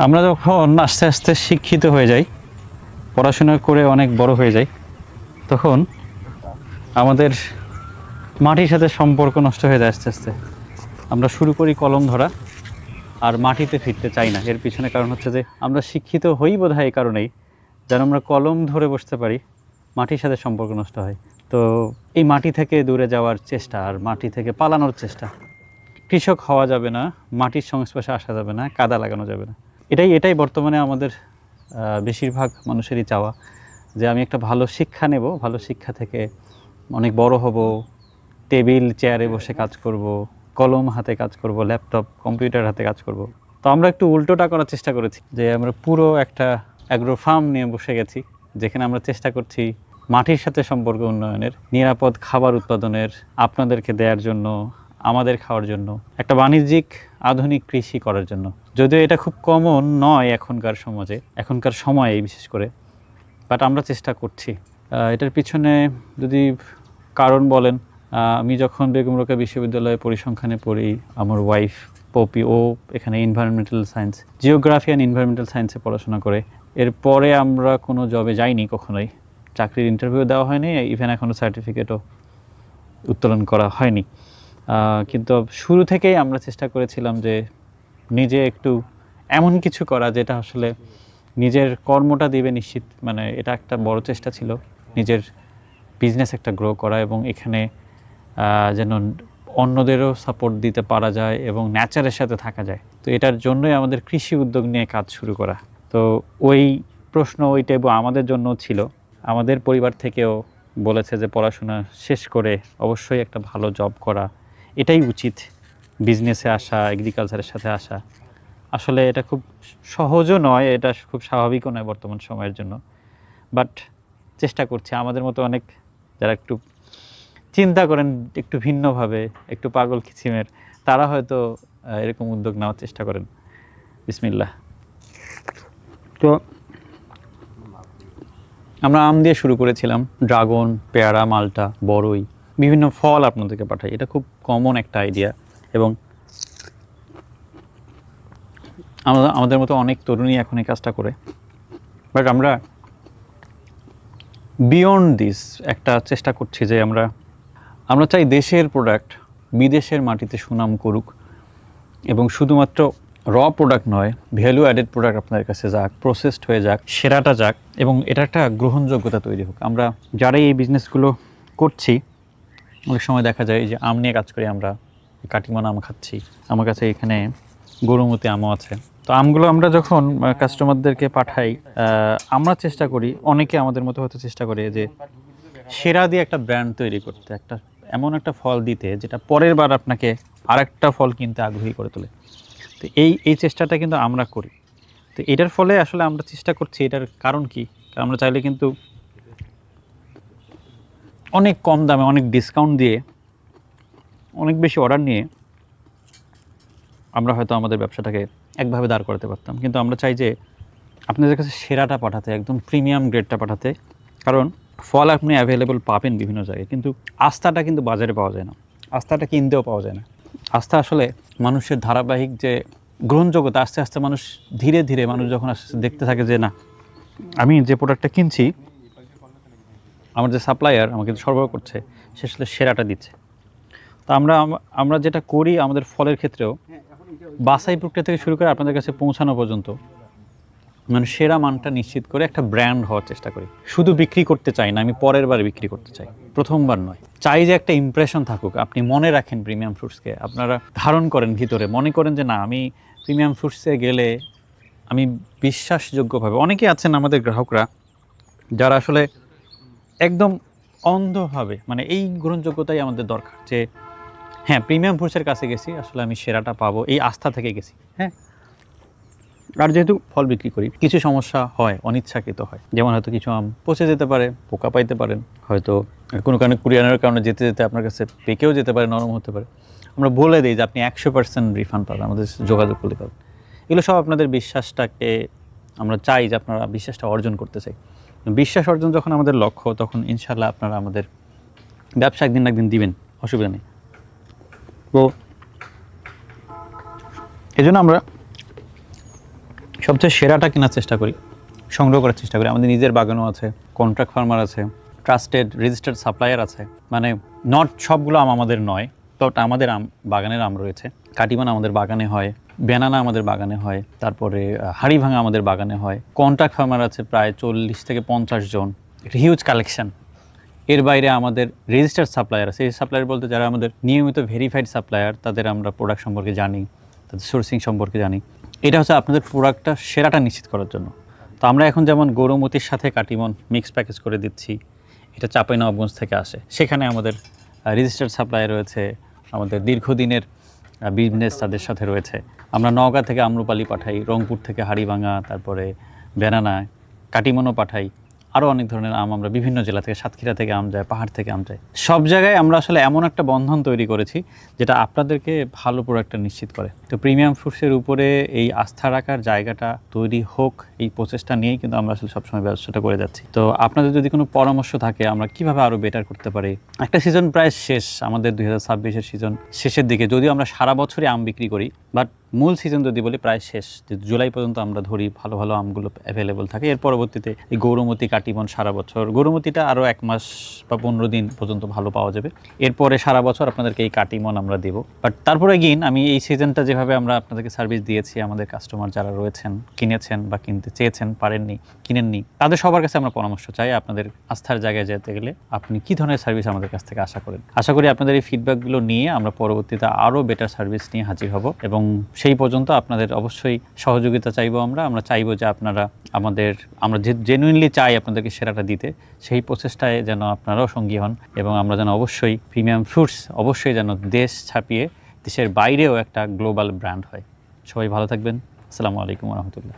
আমরা যখন আস্তে আস্তে শিক্ষিত হয়ে যাই, পড়াশোনা করে অনেক বড় হয়ে যাই, তখন আমাদের মাটির সাথে সম্পর্ক নষ্ট হয়ে যায় আস্তে আস্তে। আমরা শুরু করি কলম ধরা, আর মাটিতে ফিরতে চাই না। এর পিছনে কারণ হচ্ছে যে আমরা শিক্ষিত হই বোধহয় এই কারণেই, যেন আমরা কলম ধরে বসতে পারি, মাটির সাথে সম্পর্ক নষ্ট হয়। তো এই মাটি থেকে দূরে যাওয়ার চেষ্টা আর মাটি থেকে পালানোর চেষ্টা। কৃষক হওয়া যাবে না, মাটির সংস্পর্শে আসা যাবে না, কাদা লাগানো যাবে না। এটাই বর্তমানে আমাদের বেশিরভাগ মানুষেরই চাওয়া, যে আমি একটা ভালো শিক্ষা নেব, ভালো শিক্ষা থেকে অনেক বড় হব, টেবিল চেয়ারে বসে কাজ করব, কলম হাতে কাজ করব, ল্যাপটপ কম্পিউটার হাতে কাজ করব। তো আমরা একটু উল্টোটা করার চেষ্টা করেছি, যে আমরা পুরো একটা অ্যাগ্রো ফার্ম নিয়ে বসে গেছি, যেখানে আমরা চেষ্টা করছি মাটির সাথে সম্পর্ক উন্নয়নের, নিরাপদ খাবার উৎপাদনের, আপনাদেরকে দেওয়ার জন্য, আমাদের খাওয়ার জন্য, একটা বাণিজ্যিক আধুনিক কৃষি করার জন্য। যদিও এটা খুব কমন নয় এখনকার সমাজে, এখনকার সময়ে বিশেষ করে, বাট আমরা চেষ্টা করছি। এটার পিছনে যদি কারণ বলেন, আমি যখন বেগম রোকেয়া বিশ্ববিদ্যালয়ে পরিসংখ্যানে পড়ি, আমার ওয়াইফ পপি, ও এখানে environmental science, geography and environmental সায়েন্সে পড়াশোনা করে। এরপরে আমরা কোনো জবে যাইনি কখনোই, চাকরির ইন্টারভিউ দেওয়া হয়নি, ইভেন এখনও সার্টিফিকেটও উত্তোলন করা হয়নি। কিন্তু শুরু থেকেই আমরা চেষ্টা করেছিলাম যে নিজে একটু এমন কিছু করা যেটা আসলে নিজের কর্মটা দিবে নিশ্চিত। মানে এটা একটা বড় চেষ্টা ছিল, নিজের বিজনেস একটা গ্রো করা, এবং এখানে যেন অন্যদেরও সাপোর্ট দিতে পারা যায় এবং ন্যাচারের সাথে থাকা যায়। তো এটার জন্যই আমাদের কৃষি উদ্যোগ নিয়ে কাজ শুরু করা। তো ওই প্রশ্ন ওইটাই আমাদের জন্য ছিল। আমাদের পরিবার থেকেও বলেছে যে পড়াশোনা শেষ করে অবশ্যই একটা ভালো জব করা, এটাই উচিত। বিজনেসে আসা, এগ্রিকালচারের সাথে আসা, আসলে এটা খুব সহজও নয়, এটা খুব স্বাভাবিকও নয় বর্তমান সময়ের জন্য। বাট চেষ্টা করছি। আমাদের মতো অনেক যারা একটু চিন্তা করেন একটু ভিন্নভাবে, একটু পাগল কিছিমের, তারা হয়তো এরকম উদ্যোগ নেওয়ার চেষ্টা করেন। বিসমিল্লাহ। তো আমরা আম দিয়ে শুরু করেছিলাম, ড্রাগন, পেয়ারা, মালটা, বড়ই, বিভিন্ন ফল আপনাদেরকে পাঠাই। এটা খুব কমন একটা আইডিয়া, এবং আমাদের মতো অনেক তরুণী এখন এই কাজটা করে। বাট আমরা বিয়ন্ড দিস একটা চেষ্টা করছি, যে আমরা চাই দেশের প্রোডাক্ট বিদেশের মাটিতে সুনাম করুক, এবং শুধুমাত্র র প্রোডাক্ট নয়, ভ্যালু অ্যাডেড প্রোডাক্ট আপনাদের কাছে যাক, প্রসেসড হয়ে যাক, সেরাটা যাক, এবং এটা একটা গ্রহণযোগ্যতা তৈরি হোক। আমরা যারাই এই বিজনেসগুলো করছি, অনেক সময় দেখা যায় যে আম নিয়ে কাজ করি, আমরা কাটিমান আম খাচ্ছি, আমার কাছে এখানে গরুমতি আমও আছে। তো আমগুলো আমরা যখন কাস্টমারদেরকে পাঠাই, আমরা চেষ্টা করি, অনেকে আমাদের মতো হতে চেষ্টা করে, যে সেরা দিয়ে একটা ব্র্যান্ড তৈরি করতে, একটা এমন একটা ফল দিতে যেটা পরের বার আপনাকে আরেকটা ফল কিনতে আগ্রহী করে তোলে। তো এই চেষ্টাটা কিন্তু আমরা করি। তো এটার ফলে আসলে আমরা চেষ্টা করছি, এটার কারণ কি, আমরা চাইলে কিন্তু অনেক কম দামে, অনেক ডিসকাউন্ট দিয়ে, অনেক বেশি অর্ডার নিয়ে আমরা হয়তো আমাদের ব্যবসাটাকে একভাবে দাঁড় করাতে পারতাম। কিন্তু আমরা চাই যে আপনাদের কাছে সেরাটা পাঠাতে, একদম প্রিমিয়াম গ্রেডটা পাঠাতে। কারণ ফল আপনি অ্যাভেলেবল পাবেন বিভিন্ন জায়গায়, কিন্তু আস্থাটা কিন্তু বাজারে পাওয়া যায় না, আস্থাটা কিনতেও পাওয়া যায় না। আস্থা আসলে মানুষের ধারাবাহিক যে গ্রহণযোগ্যতা, আস্তে আস্তে মানুষ ধীরে ধীরে, মানুষ যখন আস্তে আস্তে দেখতে থাকে যে না, আমি যে প্রোডাক্টটা কিনছি, আমার যে সাপ্লায়ার আমাকে সরবরাহ করছে, সে আসলে সেরাটা দিচ্ছে। তো আমরা যেটা করি আমাদের ফলের ক্ষেত্রেও, বাছাই প্রক্রিয়া থেকে শুরু করে আপনাদের কাছে পৌঁছানো পর্যন্ত, মানে সেরা মানটা নিশ্চিত করে একটা ব্র্যান্ড হওয়ার চেষ্টা করি। শুধু বিক্রি করতে চাই না, আমি পরের বার বিক্রি করতে চাই, প্রথমবার নয়। চাই যে একটা ইমপ্রেশন থাকুক, আপনি মনে রাখেন প্রিমিয়াম ফ্রুটসকে, আপনারা ধারণ করেন ভিতরে, মনে করেন যে না, আমি প্রিমিয়াম ফ্রুটসে গেলে আমি বিশ্বাসযোগ্যভাবে। অনেকেই আছেন আমাদের গ্রাহকরা যারা আসলে একদম অন্ধভাবে, মানে এই গ্রহণযোগ্যতাই আমাদের দরকার, যে হ্যাঁ, প্রিমিয়াম ফ্রুটসের কাছে গেছি, আসলে আমি সেরাটা পাবো, এই আস্থা থেকে গেছি। হ্যাঁ, আর যেহেতু ফল বিক্রি করি, কিছু সমস্যা হয়, অনিচ্ছাকৃত হয়। যেমন হয়তো কিছু আম পচে যেতে পারে, পোকা পাইতে পারেন, হয়তো কোনো কারণে কুরিয়ারের কারণে যেতে যেতে আপনার কাছে পেকেও যেতে পারে, নরম হতে পারে। আমরা বলে দিই যে আপনি 100% রিফান্ড পাবেন, আমাদের যোগাযোগ করলে পাবেন। এগুলো সব আপনাদের বিশ্বাসটাকে, আমরা চাই যে আপনারা বিশ্বাসটা অর্জন করতে চাই। বিশ্বাস অর্জন যখন আমাদের লক্ষ্য, তখন ইনশাল্লাহ আপনারা আমাদের ব্যবসা একদিন না একদিন দিবেন, অসুবিধা নেই। তো এই জন্য আমরা সবচেয়ে সেরাটা কেনার চেষ্টা করি, সংগ্রহ করার চেষ্টা করি। আমাদের নিজের বাগানও আছে, কন্ট্রাক্ট ফার্মার আছে, ট্রাস্টেড রেজিস্টার্ড সাপ্লায়ার আছে। মানে নট সবগুলো আম আমাদের নয়, তো আমাদের বাগানের আম রয়েছে। কাটিমান আমাদের বাগানে হয়, ব্যানানা আমাদের বাগানে হয়, তারপরে হাড়িভাঙা আমাদের বাগানে হয়। কন্ট্রাক্ট ফার্মার আছে প্রায় 40 থেকে 50 জন, একটা হিউজ কালেকশন। এর বাইরে আমাদের রেজিস্টার্ড সাপ্লায়ার আছে। এই সাপ্লায়ার বলতে যারা আমাদের নিয়মিত ভেরিফাইড সাপ্লায়ার, তাদের আমরা প্রোডাক্ট সম্পর্কে জানি, তাদের সোর্সিং সম্পর্কে জানি। এটা হচ্ছে আপনাদের প্রোডাক্টটা সেরাটা নিশ্চিত করার জন্য। তো আমরা এখন যেমন গৌরমতির সাথে কাটিমন মিক্স প্যাকেজ করে দিচ্ছি, এটা চাঁপাইনবাবগঞ্জ থেকে আসে। সেখানে আমাদের রেজিস্টার্ড সাপ্লায়ার রয়েছে, আমাদের দীর্ঘদিনের বিজনেস তাদের সাথে রয়েছে। আমরা নওগাঁ থেকে আম্রপালি পাঠাই, রংপুর থেকে হাড়িভাঙা, তারপরে ব্যানানা, কাটিমনও পাঠাই। আরও অনেক ধরনের আম আমরা বিভিন্ন জেলা থেকে, সাতক্ষীরা থেকে আম যায়, পাহাড় থেকে আম যায়। সব জায়গায় আমরা আসলে এমন একটা বন্ধন তৈরি করেছি যেটা আপনাদেরকে ভালো প্রোডাক্টটা নিশ্চিত করে। তো প্রিমিয়াম ফ্রুটসের উপরে এই আস্থা রাখার জায়গাটা তৈরি হোক, এই প্রচেষ্টা নিয়েই কিন্তু আমরা আসলে সবসময় ব্যবসাটা করে যাচ্ছি। তো আপনাদের যদি কোনো পরামর্শ থাকে আমরা কিভাবে আরও বেটার করতে পারি। একটা সিজন প্রায় শেষ, আমাদের 2026-এর সিজন শেষের দিকে, যদিও আমরা সারা বছরই আম বিক্রি করি, বাট মূল সিজন যদি বলি প্রায় শেষ, যে জুলাই পর্যন্ত আমরা ধরি ভালো ভালো আমগুলো অ্যাভেলেবল থাকে। এর পরবর্তীতে এই গৌরমতি, কাটিমন সারা বছর, গৌরমতিটা আরও 1 মাস বা 15 দিন পর্যন্ত ভালো পাওয়া যাবে। এরপরে সারা বছর আপনাদেরকে এই কাটিমন আমরা দেব। বাট তারপরে গিন আমি এই সিজনটা যেভাবে আমরা আপনাদেরকে সার্ভিস দিয়েছি, আমাদের কাস্টমার যারা রয়েছেন, কিনেছেন বা কিনতে চেয়েছেন, পারেননি, কিনেননি, তাদের সবার কাছে আমরা পরামর্শ চাই। আপনাদের আস্থার জায়গায় যেতে গেলে আপনি কী ধরনের সার্ভিস আমাদের কাছ থেকে আশা করেন। আশা করি আপনাদের এই ফিডব্যাকগুলো নিয়ে আমরা পরবর্তীতে আরও বেটার সার্ভিস নিয়ে হাজির হব, এবং সেই পর্যন্ত আপনাদের অবশ্যই সহযোগিতা চাইবো। আমরা চাইবো যে আমরা যে জেনুইনলি চাই আপনাদেরকে সেরাটা দিতে, সেই প্রচেষ্টায় যেন আপনারাও সঙ্গী হন, এবং আমরা যেন অবশ্যই প্রিমিয়াম ফ্রুটস অবশ্যই যেন দেশ ছাপিয়ে দেশের বাইরেও একটা গ্লোবাল ব্র্যান্ড হয়। সবাই ভালো থাকবেন। আসসালামু আলাইকুম রহমতুল্লাহ।